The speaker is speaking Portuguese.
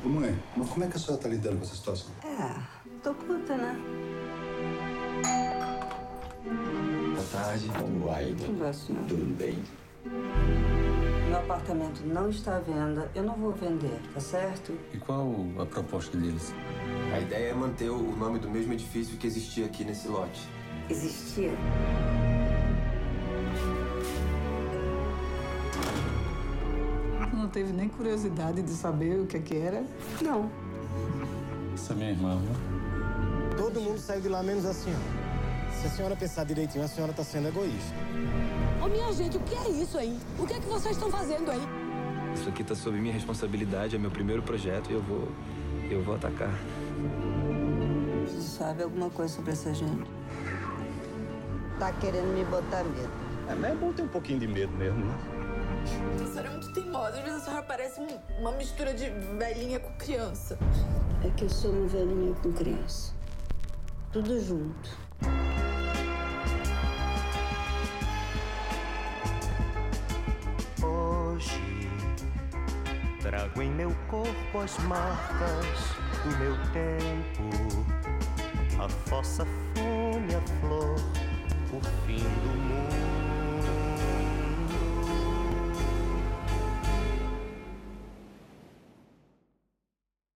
Ô, mãe, mas como é que a senhora tá lidando com essa situação? Tô puta, né? Boa tarde. Como vai? Como vai, senhor? Tudo bem? Meu apartamento não está à venda. Eu não vou vender, tá certo? E qual a proposta deles? A ideia é manter o nome do mesmo edifício que existia aqui nesse lote. Existia? Não teve nem curiosidade de saber o que era? Não. Essa é minha irmã, viu? Todo mundo saiu de lá, menos a senhora. Se a senhora pensar direitinho, a senhora tá sendo egoísta. Ô, minha gente, o que é isso aí? O que é que vocês estão fazendo aí? Isso aqui tá sob minha responsabilidade, é meu primeiro projeto e eu vou atacar. Você sabe alguma coisa sobre essa gente? Tá querendo me botar medo. Mas é bom ter um pouquinho de medo mesmo, né? A senhora é muito teimosa. Às vezes a senhora parece uma mistura de velhinha com criança. É que eu sou uma velhinha com criança. Tudo junto. Hoje trago em meu corpo as marcas do meu tempo, a fossa, fome, a flor